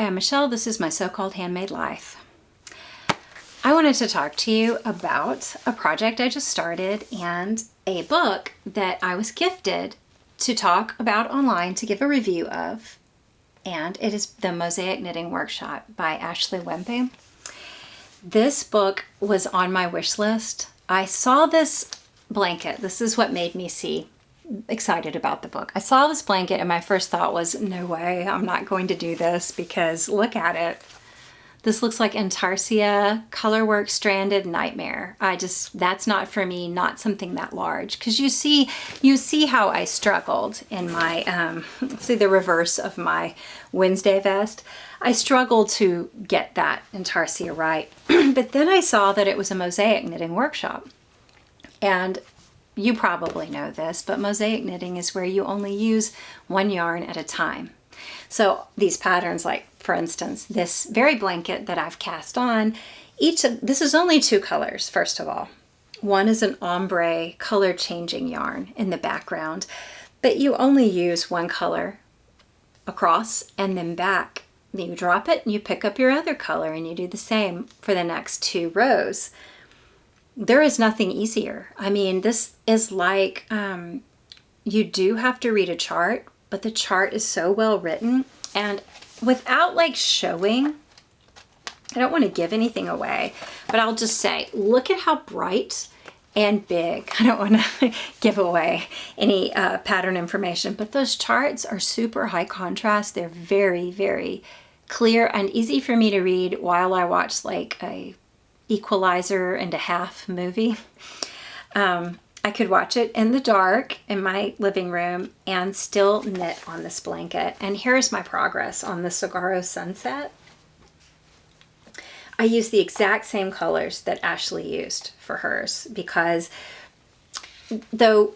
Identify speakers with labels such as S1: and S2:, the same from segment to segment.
S1: I'm Michelle. This is my so-called handmade life. I wanted to talk to you about a project I just started and a book that I was gifted to talk about online, to give a review of. And it is the Mosaic Knitting Workshop by Ashleigh Wempe. This book was on my wish list. I saw this blanket. This is what made me excited about the book. I saw this blanket and my first thought was, no way, I'm not going to do this because look at it. This looks like intarsia, colorwork, stranded nightmare. That's not for me, not something that large. Because you see how I struggled in my, see the reverse of my Wednesday vest. I struggled to get that intarsia right. But then I saw that it was a mosaic knitting workshop. And you probably know this, but mosaic knitting is where you only use one yarn at a time. So these patterns, like for instance, this very blanket that I've cast on, this is only two colors, first of all. One is an ombre color changing yarn in the background, but you only use one color across and then back. Then you drop it and you pick up your other color and you do the same for the next two rows. There is nothing easier. I mean, this is like, you do have to read a chart, but the chart is so well written, and without like showing, I don't want to give anything away, but I'll just say, look at how bright and big. I don't want to give away any pattern information, but those charts are super high contrast. They're very, very clear and easy for me to read while I watch like a Equalizer and a half movie. I could watch it in the dark in my living room and still knit on this blanket. And here's my progress on the Saguara Sunset. I used the exact same colors that Ashleigh used for hers because though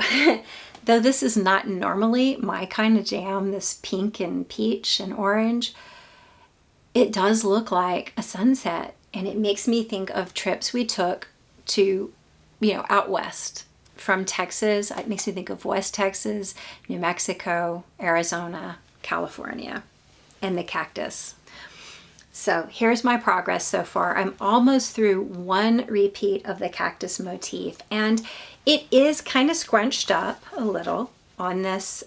S1: this is not normally my kind of jam, this pink and peach and orange, it does look like a sunset. And it makes me think of trips we took to, out west from Texas. It makes me think of West Texas, New Mexico, Arizona, California, and the cactus. So here's my progress so far. I'm almost through one repeat of the cactus motif, and it is kind of scrunched up a little on this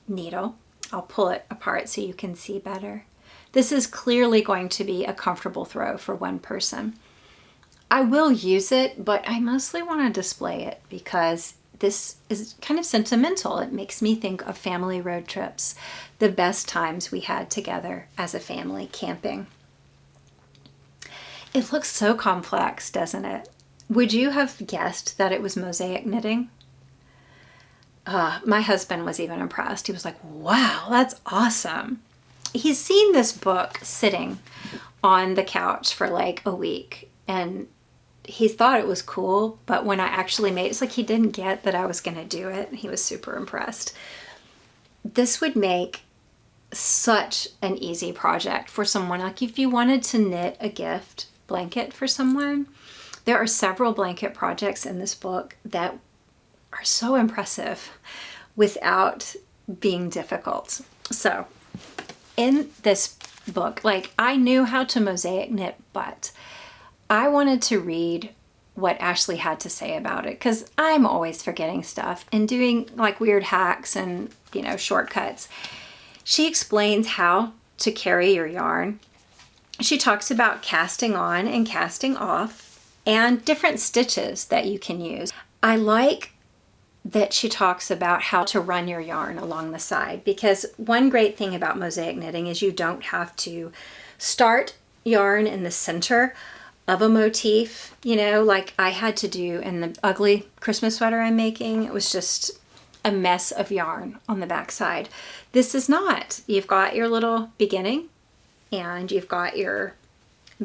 S1: needle. I'll pull it apart so you can see better. This is clearly going to be a comfortable throw for one person. I will use it, but I mostly want to display it because this is kind of sentimental. It makes me think of family road trips, the best times we had together as a family camping. It looks so complex, doesn't it? Would you have guessed that it was mosaic knitting? My husband was even impressed. He was like, wow, that's awesome. He's seen this book sitting on the couch for like a week and he thought it was cool, but when I actually made it, it's like he didn't get that I was going to do it. He was super impressed. This would make such an easy project for someone. Like if you wanted to knit a gift blanket for someone, there are several blanket projects in this book that are so impressive without being difficult. So in this book, like I knew how to mosaic knit, but I wanted to read what Ashleigh had to say about it because I'm always forgetting stuff and doing like weird hacks and, shortcuts. She explains how to carry your yarn. She talks about casting on and casting off and different stitches that you can use. I like that she talks about how to run your yarn along the side, because one great thing about mosaic knitting is you don't have to start yarn in the center of a motif, like I had to do in the ugly Christmas sweater I'm making. It was just a mess of yarn on the back side. This is not. You've got your little beginning and you've got your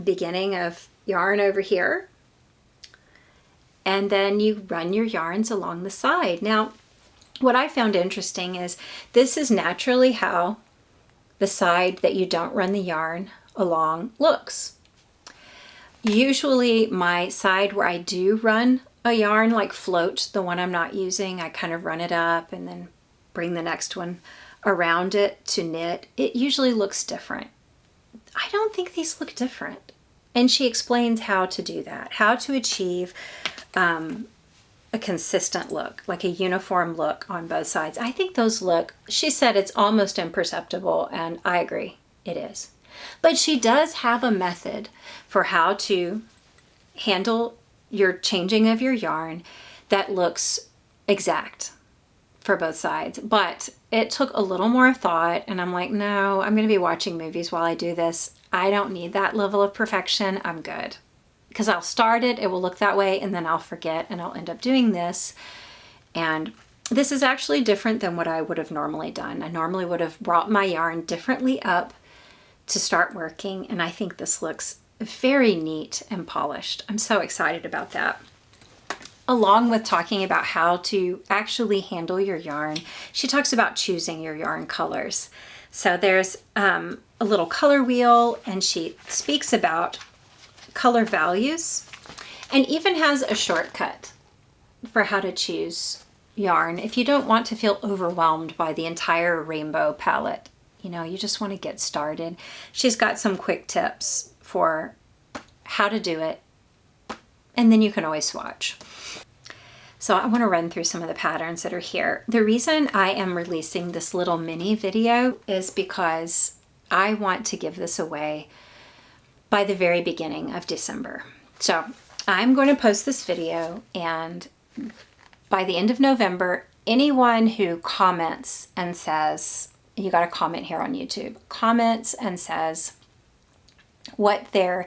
S1: beginning of yarn over here. And then you run your yarns along the side. Now, what I found interesting is this is naturally how the side that you don't run the yarn along looks. Usually my side where I do run a yarn, like float, the one I'm not using, I kind of run it up and then bring the next one around it to knit. It usually looks different. I don't think these look different. And she explains how to do that, how to achieve a consistent look, like a uniform look on both sides. I think those look, she said it's almost imperceptible, and I agree, it is. But she does have a method for how to handle your changing of your yarn that looks exact for both sides. But it took a little more thought, and I'm like, no, I'm going to be watching movies while I do this. I don't need that level of perfection. I'm good. Because I'll start it, it will look that way, and then I'll forget, and I'll end up doing this. And this is actually different than what I would have normally done. I normally would have brought my yarn differently up to start working, and I think this looks very neat and polished. I'm so excited about that. Along with talking about how to actually handle your yarn, she talks about choosing your yarn colors. So there's a little color wheel, and she speaks about color values, and even has a shortcut for how to choose yarn if you don't want to feel overwhelmed by the entire rainbow palette. You know, you just want to get started. She's got some quick tips for how to do it, and then you can always swatch. So I want to run through some of the patterns that are here. The reason I am releasing this little mini video is because I want to give this away by the very beginning of December. So I'm going to post this video, and by the end of November, anyone who comments and says, you got to comment here on YouTube, comments and says what the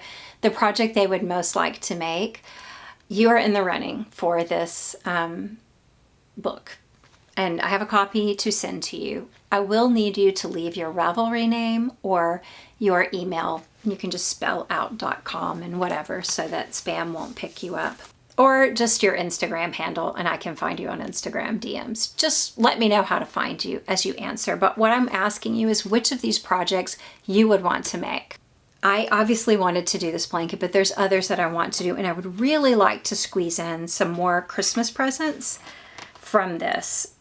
S1: project they would most like to make, you are in the running for this book. And I have a copy to send to you. I will need you to leave your Ravelry name or your email. You can just spell out .com and whatever so that spam won't pick you up. Or just your Instagram handle, and I can find you on Instagram DMs. Just let me know how to find you as you answer. But what I'm asking you is which of these projects you would want to make. I obviously wanted to do this blanket, but there's others that I want to do, and I would really like to squeeze in some more Christmas presents from this.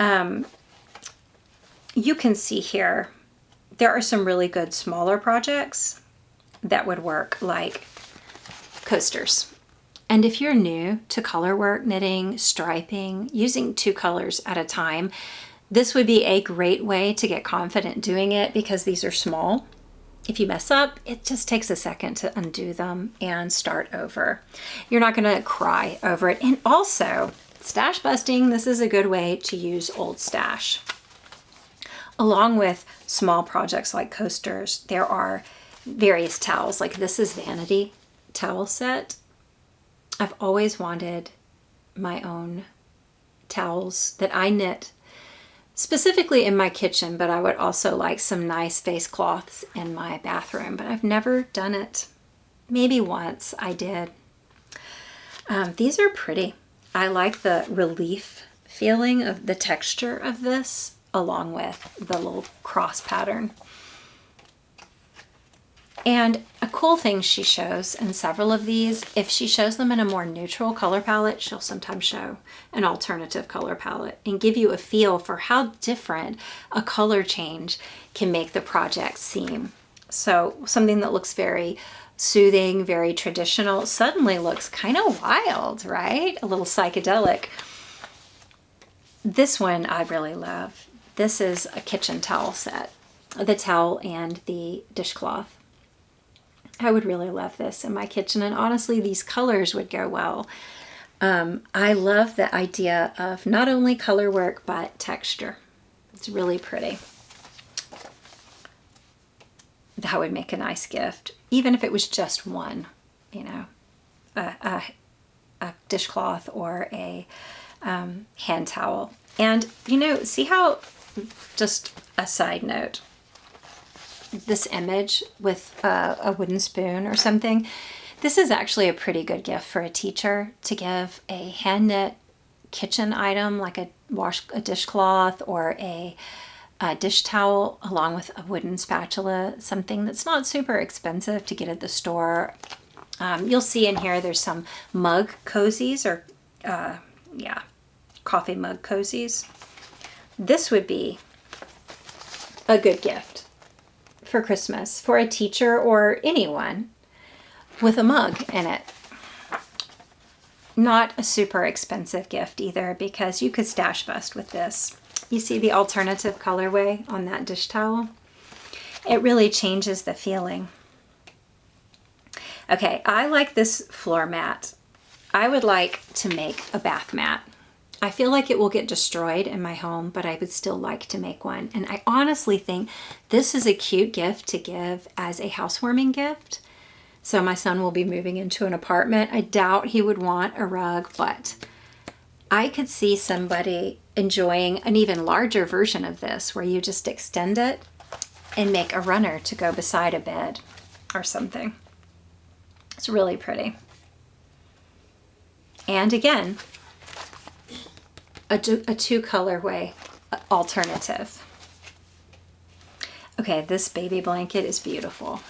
S1: You can see here, there are some really good smaller projects that would work, like coasters. And if you're new to color work, knitting, striping, using 2 colors at a time, this would be a great way to get confident doing it because these are small. If you mess up, it just takes a second to undo them and start over. You're not going to cry over it. And also, stash busting, this is a good way to use old stash. Along with small projects like coasters, there are various towels. Like this is Vanity towel set. I've always wanted my own towels that I knit specifically in my kitchen, but I would also like some nice face cloths in my bathroom, but I've never done it. Maybe once I did. These are pretty. I like the relief feeling of the texture of this along with the little cross pattern. And a cool thing she shows in several of these, if she shows them in a more neutral color palette, she'll sometimes show an alternative color palette and give you a feel for how different a color change can make the project seem. So something that looks very soothing, very traditional, suddenly looks kind of wild, right? A little psychedelic. This one I really love. This is a kitchen towel set, the towel and the dishcloth. I would really love this in my kitchen, and honestly, these colors would go well. I love the idea of not only color work, but texture. It's really pretty. That would make a nice gift, even if it was just one, you know, a dishcloth or a hand towel. And, you know, see how, just a side note, this image with a wooden spoon or something, this is actually a pretty good gift for a teacher to give a hand knit kitchen item like a dishcloth or a dish towel along with a wooden spatula, something that's not super expensive to get at the store. You'll see in here there's some mug cozies or coffee mug cozies. This would be a good gift for Christmas for a teacher or anyone with a mug in it. Not a super expensive gift either, because you could stash bust with this. You see the alternative colorway on that dish towel? It really changes the feeling. Okay, I like this floor mat. I would like to make a bath mat. I feel like it will get destroyed in my home, but I would still like to make one. And I honestly think this is a cute gift to give as a housewarming gift. So my son will be moving into an apartment. I doubt he would want a rug, but I could see somebody enjoying an even larger version of this where you just extend it and make a runner to go beside a bed or something. It's really pretty. And again, a two colorway alternative. Okay, this baby blanket is beautiful.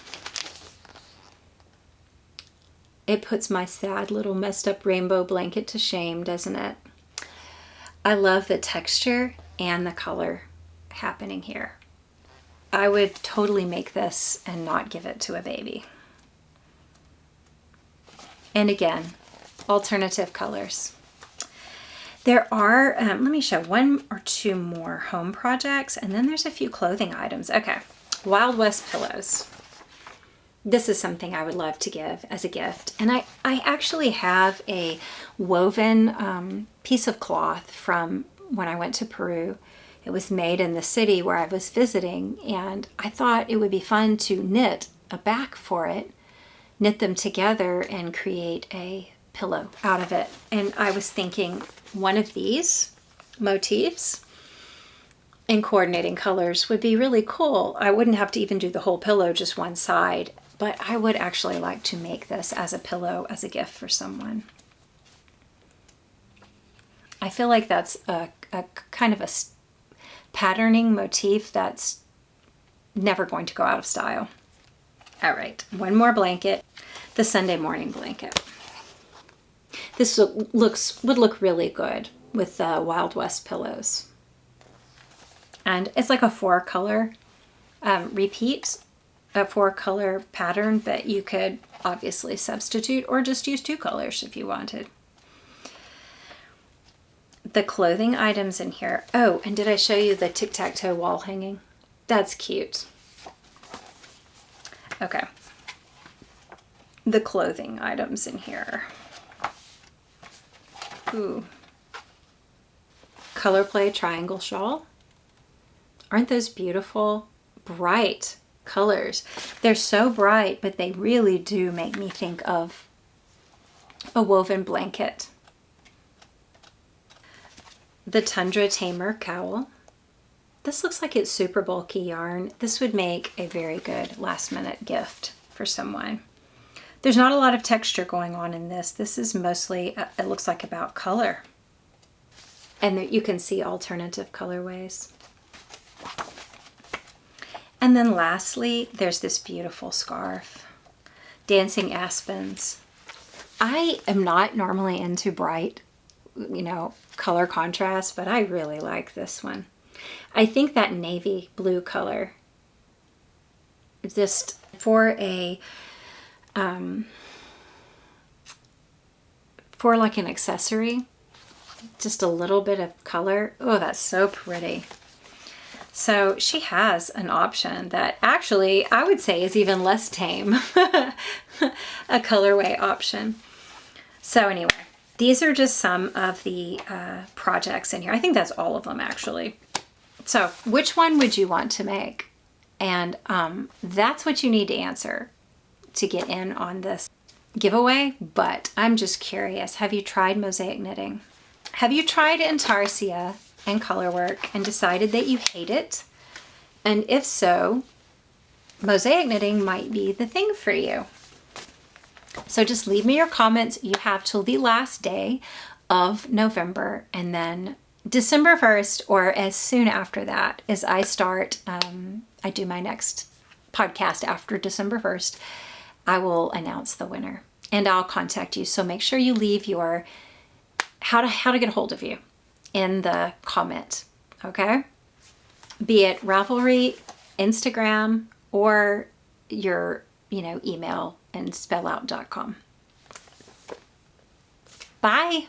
S1: It puts my sad little messed up rainbow blanket to shame, doesn't it? I love the texture and the color happening here. I would totally make this and not give it to a baby. And again, alternative colors. There are, let me show one or two more home projects, and then there's a few clothing items. Okay, Wild West pillows. This is something I would love to give as a gift. And I actually have a woven piece of cloth from when I went to Peru. It was made in the city where I was visiting, and I thought it would be fun to knit a back for it, knit them together and create a pillow out of it. And I was thinking one of these motifs in coordinating colors would be really cool. I wouldn't have to even do the whole pillow, just one side. But I would actually like to make this as a pillow, as a gift for someone. I feel like that's a kind of a patterning motif that's never going to go out of style. All right, one more blanket, the Sunday morning blanket. This would look really good with the Wild West pillows. And it's like a 4-color repeat, a 4-color pattern, but you could obviously substitute or just use 2 colors if you wanted. The clothing items in here. Oh, and did I show you the tic-tac-toe wall hanging? That's cute. Okay. The clothing items in here. Ooh. Color Play triangle shawl. Aren't those beautiful? Bright colors. They're so bright, but they really do make me think of a woven blanket. The Tundra Tamer cowl. This looks like it's super bulky yarn. This would make a very good last minute gift for someone. There's not a lot of texture going on in this. This is mostly, it looks like about color. And you can see alternative colorways. And then lastly, there's this beautiful scarf, Dancing Aspens. I am not normally into bright, color contrast, but I really like this one. I think that navy blue color, just for like an accessory, just a little bit of color. Oh, that's so pretty. So she has an option that actually I would say is even less tame, a colorway option. So anyway, these are just some of the projects in here. I think that's all of them actually. So which one would you want to make? And that's what you need to answer to get in on this giveaway. But I'm just curious, have you tried mosaic knitting? Have you tried intarsia and color work and decided that you hate it? And if so, mosaic knitting might be the thing for you. So just leave me your comments. You have till the last day of November, and then December 1st or as soon after that as I start, I do my next podcast after December 1st, I will announce the winner and I'll contact you. So make sure you leave your how to get a hold of you in the comment, okay? Be it Ravelry, Instagram, or your, email and spellout.com. Bye.